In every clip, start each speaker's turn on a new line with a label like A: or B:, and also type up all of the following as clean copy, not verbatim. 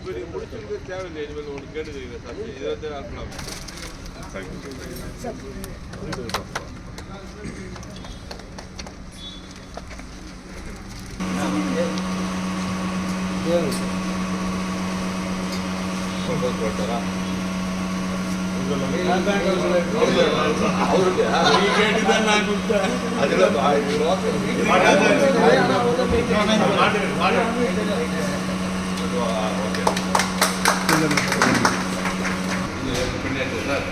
A: இப்போ நீங்கள் முடிச்சிருக்க தேவையில்லை. இனிமேல் ஒன்று கேட்டுக்கிறீங்க சார், இதை வந்து அனுப்பலாம். போட்டாரா அவருக்கு கேட்டுதான் நான் கொடுத்தேன். அதில் பின்னாடி சார்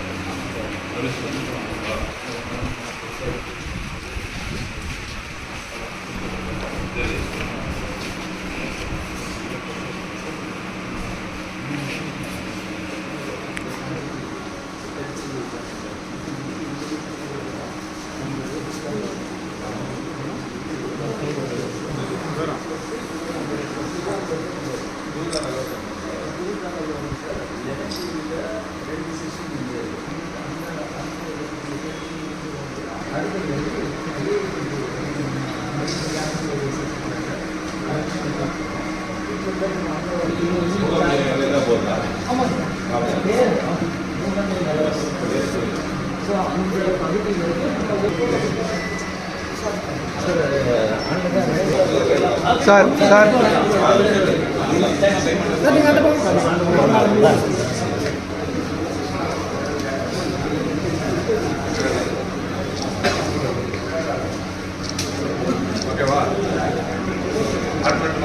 A: சரி
B: சார் சார்
A: ஓகேவா அட்மிட்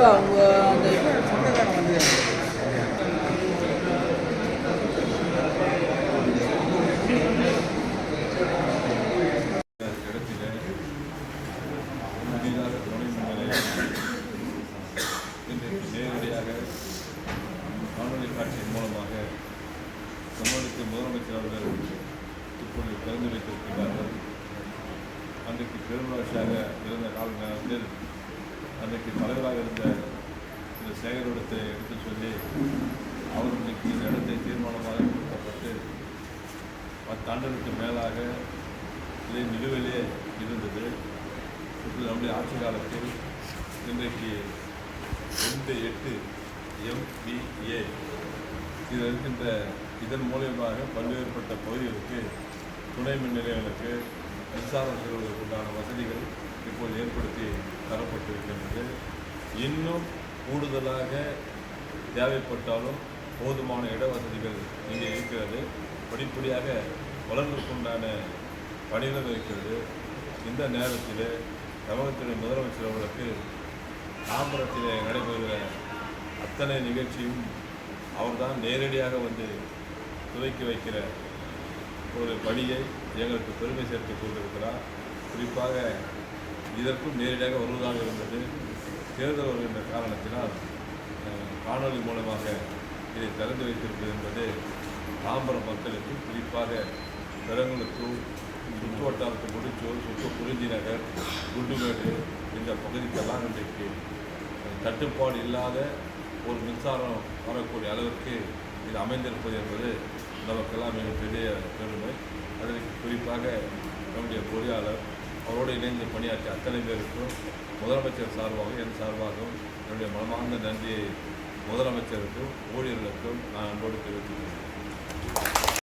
C: அவங்க அந்த சொந்தக்காரன் வந்து
A: நேரடியாக காணொலி காட்சியின் மூலமாக தமிழகத்திய முதலமைச்சர் அவர்கள் இப்பொழுது திறந்து வைத்திருக்கிறார்கள். அன்றைக்கு பெருமராட்சியாக இருந்த கால நேரத்தில் அன்றைக்கு தலைவராக இருந்த இந்த சேகரிடத்தை எடுத்து சொல்லி அவர் இன்றைக்கு இந்த இடத்தை தீர்மானமாக கொடுக்கப்பட்டு 10 ஆண்டுகளுக்கு மேலாக இதை நிலுவிலே இருந்தது. இப்போது நம்முடைய ஆட்சி காலத்தில் இன்றைக்கு 28 MVA இதில் இருக்கின்ற இதன் மூலியமாக பல்வேறுபட்ட பகுதிகளுக்கு துணை மின் நிலையங்களுக்கு மின்சாரம் செல்வதற்கு உண்டான வசதிகள் இப்போது ஏற்படுத்தி தரப்பட்டிருக்கின்றது. இன்னும் கூடுதலாக தேவைப்பட்டாலும் போதுமான இட வசதிகள் இங்கே இருக்கிறது. படிப்படியாக வளர்ந்துக்குண்டான பணிகள் இருக்கிறது. இந்த நேரத்தில் தமிழகத்தின் முதலமைச்சர் அவர்களுக்கு தாம்பரத்திலே நடைபெறுகிற அத்தனை நிகழ்ச்சியும் அவர்தான் நேரடியாக வந்து துவக்கி வைக்கிற ஒரு பணியை எங்களுக்கு பெருமை சேர்த்துக் கொண்டிருக்கிறார். குறிப்பாக இதற்கும் நேரடியாக வருவதாக இருந்தது. தேர்தல் வருகின்ற காரணத்தினால் காணொலி மூலமாக இதை திறந்து வைத்திருப்பது என்பது தாம்பரம் மக்களுக்கு, குறிப்பாக பெரங்குளத்தூர், சுற்று வட்டாரத்து முடிச்சூர், சுற்று குறிஞ்சி நகர், குண்டுமேடு இந்த பகுதிக்கெல்லாம் இன்றைக்கு தட்டுப்பாடு இல்லாத ஒரு மின்சாரம் வரக்கூடிய அளவிற்கு இது அமைந்திருப்பது என்பது நமக்கெல்லாம் மிகப்பெரிய பெருமை. அதற்கு குறிப்பாக நம்முடைய பொறியாளர் அவரோடு இணைந்து பணியாற்றிய அத்தனை பேருக்கும் முதலமைச்சர் சார்பாகவும் என் சார்பாகவும் என்னுடைய மனமார்ந்த நன்றியை முதலமைச்சருக்கும் ஊழியர்களுக்கும் நான் அன்போடு தெரிவித்துக் கொள்கிறேன்.